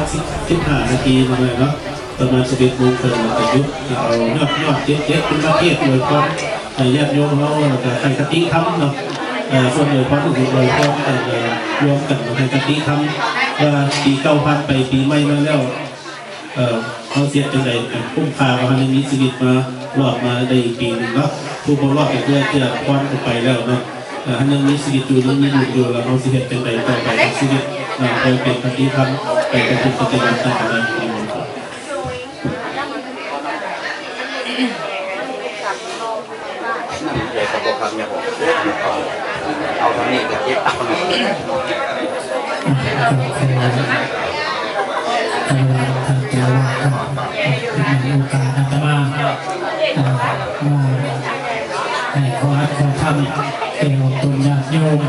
15 นาทีประมาณเนาะประมาณ11 โมงครึ่งจะยุบเอายอดเจ็ดเป็นมาเก็ตเลยก็ญาติโยมเราให้กติทำเนาะส่วนเลยพอถึงเลยก็รวมกันให้กติทำว่าปีเก่าพันไปปีใหม่มาแล้วเขาเสียจังใดคุ้มค่าว่าให้มีชีวิตมารอดมาได้อีกปีหนึ่งเนาะผู้คนรอดไปเพื่อจะคว้านไปแล้วเนาะถ้ายังมีชีวิตอยู่ยังมีอยู่แล้วเขาเสียจังใดต่อไปชีวิตไปเป็นกติทำไปเป็นปฏิบัติตามนั้นใหญ่กว่าพวกเขาเนี่ยผมเอาทางนี้กับเก็บตักมาทางเจ้าว่าเป็นโอกาสอาตมาว่าให้ขอทำเป็นตนญาติโยม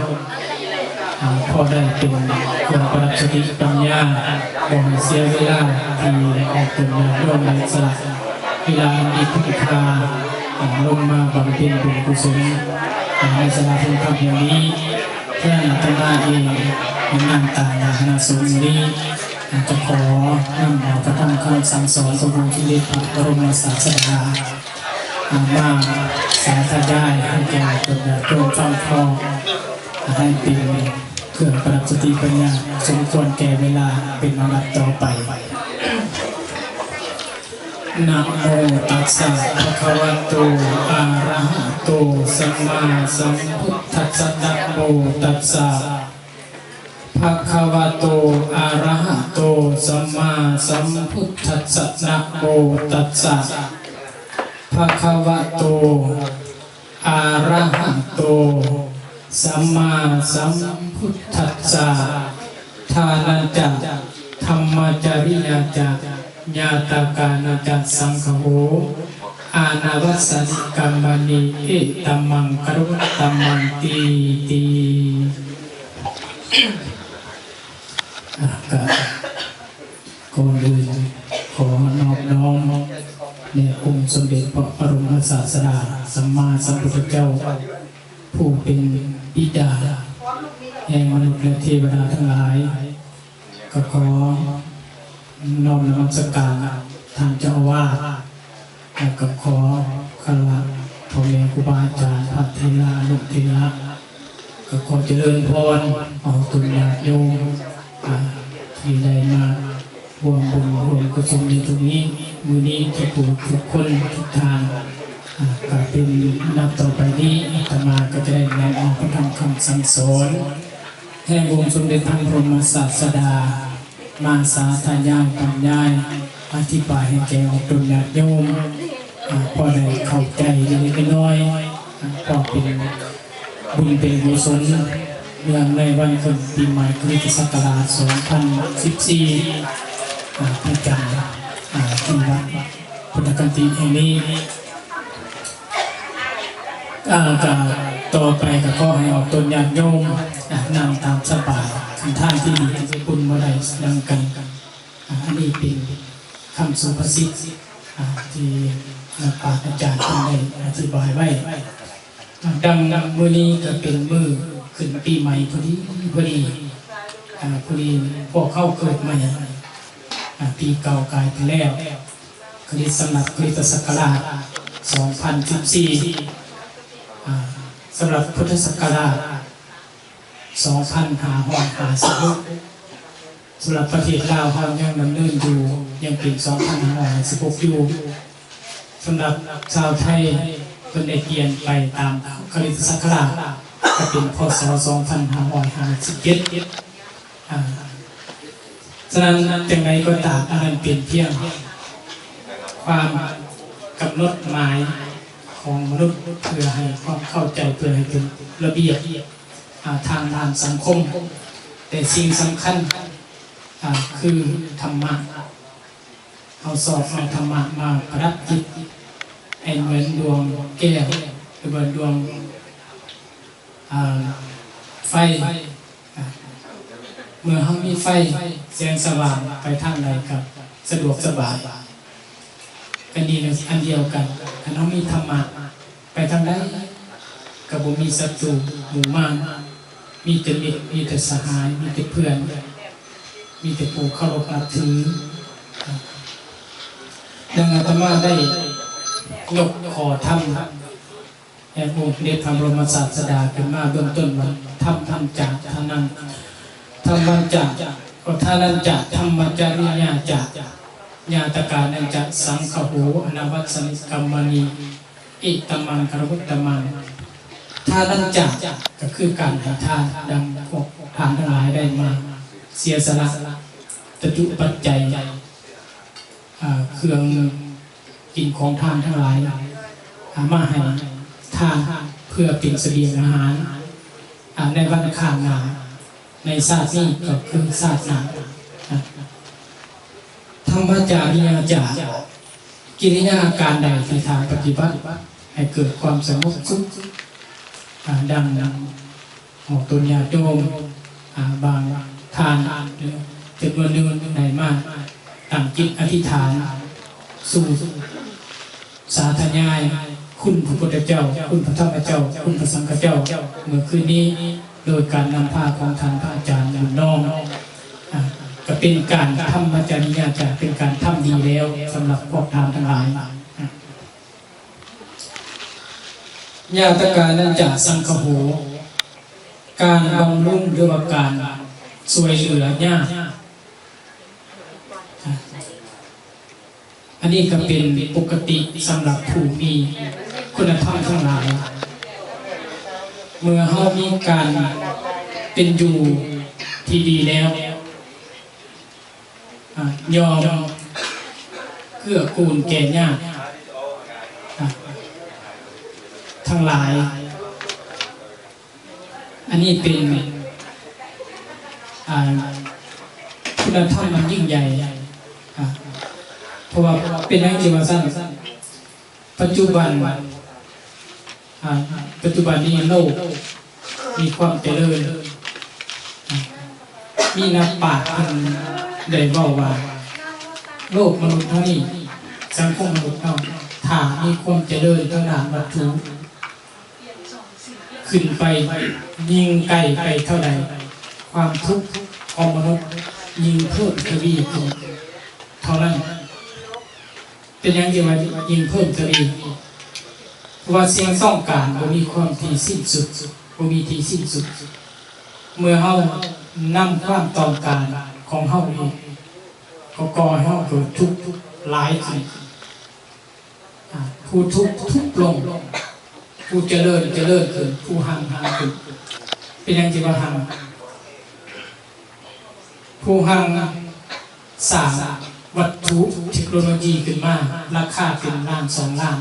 พอได้เป็นคนประดับสติปัญญาบ่ให้เสียเวลาที่ออกตนญาติโยมในสละเวลามีคุณค่าลงมาบำเพ็ญบุญกุศลในสลาพุทธธรรมอย่างนี้เพื่ออาตมาเองในนามตาคณะสงฆ์นี้จะขอนำเอาพระธรรมคำสั่งสอนขององค์ที่เด็จพระบรมศาสดามาสาธยายให้แก่คนญาติโยมฟังพอให้เป็นเครื่องประดับสติปัญญาสมควรแก่เวลาเป็นลำดับต่อไปนะโมตัสสะภะคะวะโตอะระหะโตสัมมาสัมพุทธัสสะนะโมตัสสะภะคะวะโตอะระหะโตสัมมาสัมพุทธัสสะนะโมตัสสะภะคะวะโตอะระหะโตสัมมาสัมพุทธัสสะทานันจะธรรมจริยาจะญาตากานาจัสสังฆโหอานาวัสสนิกัมมณีเอตัมมังกรุตตัมมังตีตีก่อนอื่นขอนอบน้อมในองค์สมเด็จพระบรมศาสดาสัมมาสัมพุทธเจ้าผู้เป็นบิดาแห่งมนุษย์และเทวดาทั้งหลายก็ขอน้อมนมัสการทางเจ้าอาวาสและก็ขอคารวะพ่อแม่ครูบาอาจารย์พระเทระลูกเทระก็ขอเจริญพรเอาตุญาติโยมที่ได้มาร่วมบุญร่วมกุศลในตรงนี้มื้อนี้ทุกคนทุกทางก็เป็นนับต่อไปนี้อาตมาก็จะได้นำเอาพระธรรมคำสั่งสอนแห่งองค์สมเด็จพระบรมศาสดามาสาธยายบรรยายอธิบายให้แก่ออกตุญาติโยมพอได้เข้าใจเล็กน้อยพอเป็นบุญเป็นกุศลเนื่องในวันขึ้นปีใหม่คริสตศักราช 2014 ประจำที่วัดพุทธกันติแห่งนี้ต่อไปก็ขอให้ออกตนญาติโยมนำตามสบายคันท่านที่ดีที่คุณบ่ได้ดังกันอันนี้เป็นคำสุภาษิตที่ปราชญ์อาจารย์ท่านได้อธิบายไว้ดังมื้อนี้ก็เป็นมื้อขึ้นปีใหม่พอดีพวกเข้าเกิดใหม่ปีเก่ากายไปแล้วคริสต์สำหรับคริสตศักราช 2014 สำหรับพุทธศักราช 2556 สำหรับประเทศลาวเรายังดำเนินอยู่ยังเป็น 2516 อยู่สำหรับชาวไทยเป็นได้เปลี่ยนไปตามคริสตศักราชก็เป็นพ.ศ. 2557ฉะนั้นจังไรก็ตามอันนั้นเป็นเพียงความกำหนดหมายของมนุษย์เพื่อให้ความเข้าใจเพื่อให้เป็นระเบียบทางด้านสังคมแต่สิ่งสำคัญคือธรรมะเอาสอบเอาธรรมะมาประดับจิตให้เหมือนดวงแก้วหรือว่าดวงไฟเมื่อเขามีไฟแสงสว่างไปทางใดกับสะดวกสบายกันดีอันเดียวกันถ้าเขามีธรรมะไปทางใดกับบุมีศัตรูหมู่มารมีแต่มิตรมีแต่สหายมีแต่เพื่อน มีแต่ผู้เคารพนับถือดังอาตมาได้ยกขอธรรมแห่งองค์เดชพระบรมศาสดาขึ้นมาเบื้องต้นว่าธรรมจากท่านั้นธรรมจากก็ท่านั้นจากธรรมจาริยาจากญาตการนั้นจากสังฆโหอนาวัสนิกัมมณีอิตมังกรวุตตมังท่านั้นจากก็คือการให้ทานดังพวกทานทั้งหลายได้มาเสียสละตะจุปัจจัยเครื่องกินของทานทั้งหลายมาให้ทานเพื่อเป็นเสบียงอาหารในวันข้างหน้าในชาตินี้ก็คือชาติหน้าธรรมจาริยาจากิริยาการใดที่ทางปฏิบัติให้เกิดความสงบสุขดังออกตุญญาโจมบางทานจำนวนหนึ่งไหนมากตั้งจิตอธิษฐานสู่สาธยายคุณพระพุทธเจ้าคุณพระธรรมเจ้าคุณพระสังฆเจ้าเมื่อคืนนี้โดยการนำผ้าของท่านพระอาจารย์บุญน้อมก็เป็นการทำมาจาริยาจะเป็นการทำดีแล้วสำหรับพวกทานทั้งหลายญาตการนั้นจะสังฆโหการบำรุงหรือว่าการช่วยเหลือญาติอันนี้ก็เป็นปกติสำหรับผู้มีคุณธรรมทั้งหลายเมื่อเขามีการเป็นอยู่ที่ดีแล้วยอมเกื้อกูลแก่ญาติทั้งหลายอันนี้เป็นคุณธรรมมันยิ่งใหญ่เพราะว่าเป็นอย่างที่ว่าสั้นปัจจุบันนี้โลกมีความเจริญมีนักปราชญ์คนได้บอกว่าโลกมนุษย์เท่านี้สังคมมนุษย์เท่าถ้ามีความเจริญทางด้านวัตถุขึ้นไปยิ่งไกลไปเท่าใดความทุกข์ของมนุษย์ยิ่งเพิ่มทวีขึ้นเท่านั้นเป็นอย่างที่ว่ายิ่งเพิ่มทวีเพราะว่าสิ่งต้องการบ่มีความที่สิ้นสุดบ่มีที่สิ้นสุดเมื่อเฮานำความต้องการของเฮานี้ก็ก่อให้เฮาเกิดทุกข์หลายขึ้นผู้ทุกข์ลงผู้เจริญขึ้นผู้ห่างขึ้นเป็นอย่างที่ว่าห่างผู้ห่างสร้างวัตถุเทคโนโลยีขึ้นมาราคาเป็นล้าน2 ล้าน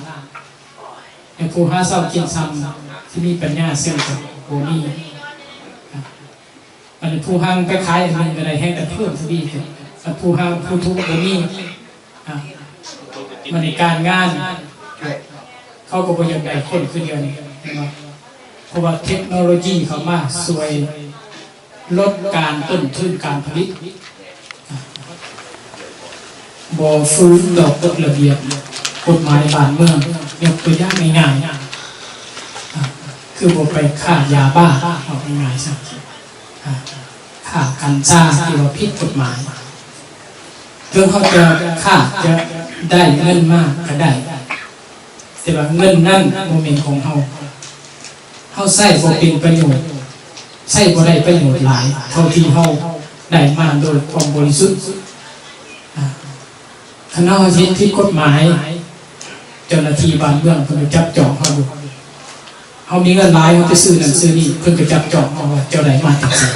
อย่างผู้หาเช้ากินซ้ำที่มีปัญญาเสื่อมจากโบนี่อันนี้ผู้ห่างไปขายเงินอะไรให้แต่เพิ่มทวีขึ้นผู้ห่างผู้ทุกข์โบนี่มันในการงานเขาก็บ่อยากได้คนขึ้นเดียวนี่เพราะว่าเทคโนโลยีเขามาช่วยลดการต้นทุนการผลิตบ่ฟื้นดอกกฎระเบียบกฎหมายบ้านเมืองยกตัวอย่างง่ายๆคือบ่ไปฆ่ายาบ้าเอาง่ายๆซะฆ่ากัญชาที่ว่าผิดกฎหมายเรื่องเขาจะฆ่าจะได้เงินมากก็ได้แต่ว่าเงินนั่นโมเมนต์ของเขาใช้บ่เป็นประโยชน์ใช้บ่ได้ประโยชน์หลายเท่าที่เขาได้มาโดยความบริสุทธิ์คณะที่ผิดกฎหมายเจ้าหน้าที่บ้านเมืองเพิ่นจับจองเขาดูเขามีเงินหลายเขาไปซื้อนั่นซื้อนี่เพิ่นก็จับจองเขาว่าเจ้าใดมาจังซี่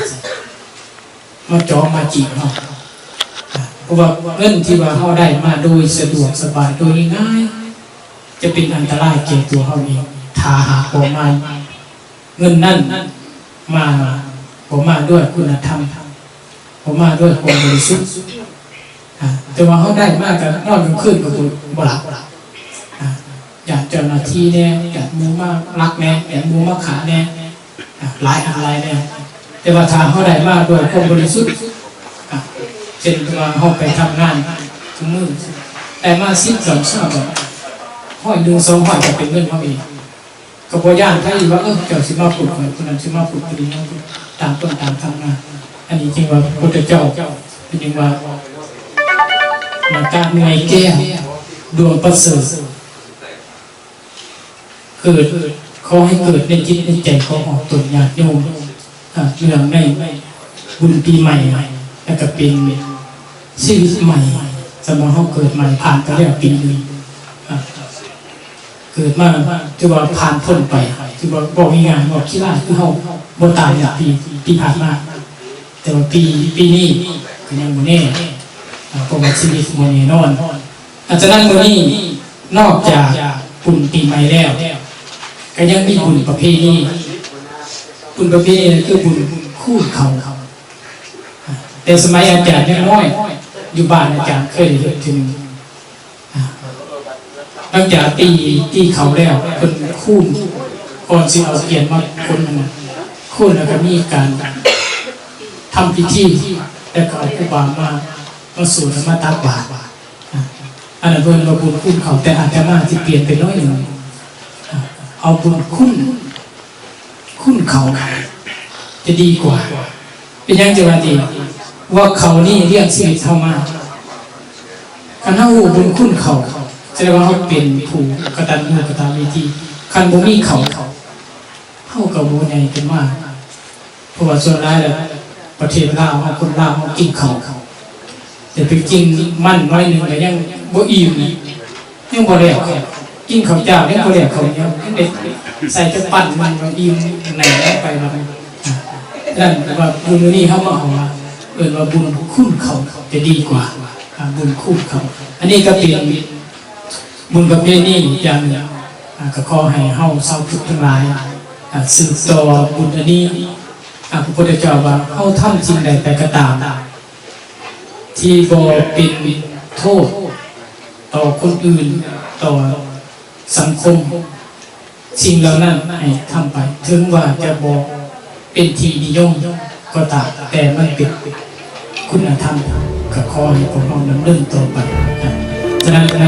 มาจองมาจีบเขาเพราะว่าเงินที่ว่าเขาได้มาโดยสะดวกสบายโดยง่ายจะเป็นอันตรายแก่ตัวเขาเองถ้าหากบ่มาเงินนั่นมาด้วยคุณธรรมมาด้วยความบริสุทธิ์แต่ว่าเขาได้มากกันนอนกลางคืนก็บ่หลับอยากเจ้าหน้าที่เนี่ยอยากมูมารักแน่อยากมูมาขาแน่หลายอะไรเนี่ยแต่ว่าถ้าเขาได้มากด้วยความบริสุทธิ์เช่นว่าเขาไปทำงานทุกมื้อแต่มา10-2 ชั่วโมงห้อย1-2ห้อยจะเป็นเงินเขาเองก็บ่ย่านถ้าอีว่าเจ้าสิมาพูดคนนั้นสิมาพูดคนนี้ตามต้นตามทำงานอันนี้จริงว่าพระพุทธเจ้า เป็นยังว่าการเงยแก้วดวงประเสริฐเกิดขอให้เกิดในจิตในใจของตนญาติโยมเรื่องในบุญปีใหม่แล้วก็เป็นชีวิตใหม่สมองเขาเกิดใหม่ผ่านไปแล้วปีนึงเกิดมาจะว่าผ่านพ้นไปจะว่าบอกง่ายๆบอกขี้ร้ายคือเขาบ่ตายอย่างปีผ่านมาแต่ว่าปีนี้ก็ยังบ่แน่เพราะว่าชีวิตบ่แน่นอนอาจารย์มื้อนี้นอกจากบุญปีใหม่แล้วก็ยังมีบุญประเพณีบุญประเพณีคือบุญคู่เขาแต่สมัยอาจารย์ยังน้อยอยู่บ้านอาจารย์เคยเห็นทีนึงหลังจากตีเขาแล้วเป็นคู่ก่อนสิเอาเกียรติมาคนนั้นคู่แล้วก็มีการทำพิธีแล้วก็เอาครูบามาสวดมาตักบาตรอันนั้นเป็นบุญคู่เขาแต่อาจจะมาที่เปลี่ยนไปน้อยหนึ่งเอาบุญคุ้นเขาจะดีกว่าเป็นยังจะว่าดีว่าเขานี่เรียกชีวิตเข้ามาคันเฮาบุญคุ้นเขาแสดงว่าเขาเป็นผู้กตัญญูกตเวทีคันบ่มีเขาเฮาก็บ่ใหญ่เป็นว่าเพราะว่าส่วนร้ายแล้วประเทศลาวเฮาคนลาวเฮากินเขาแต่ไปกินมันน้อยนึงก็ยังบ่อิ่มยังบ่แล้วกินข้าวเจ้ายังบ่แล้วเขายังเด็ดใส่จะปั่นมันบ่อิ่มไหนไปแล้วนั่นว่าบุญนี้เฮามาเอาว่าว่าบุญคุ้นเขาจะดีกว่าบุญคุ้นเขาอันนี้ก็เป็นบุญประเพณีอย่างหนึ่งก็ขอให้เฮาชาวพุทธทั้งหลายสืบต่อบุญอันนี้พระพุทธเจ้าว่าเฮาทำสิ่งใดแต่ก็ตามที่บ่เป็นโทษต่อคนอื่นต่อสังคมสิ่งเหล่านั้นให้ทำไปถึงว่าจะบ่เป็นที่นิยมก็ตามแต่มันเป็นคุณธรรมก็ขอให้พวกเราดำเนินต่อไปฉะนั้นใน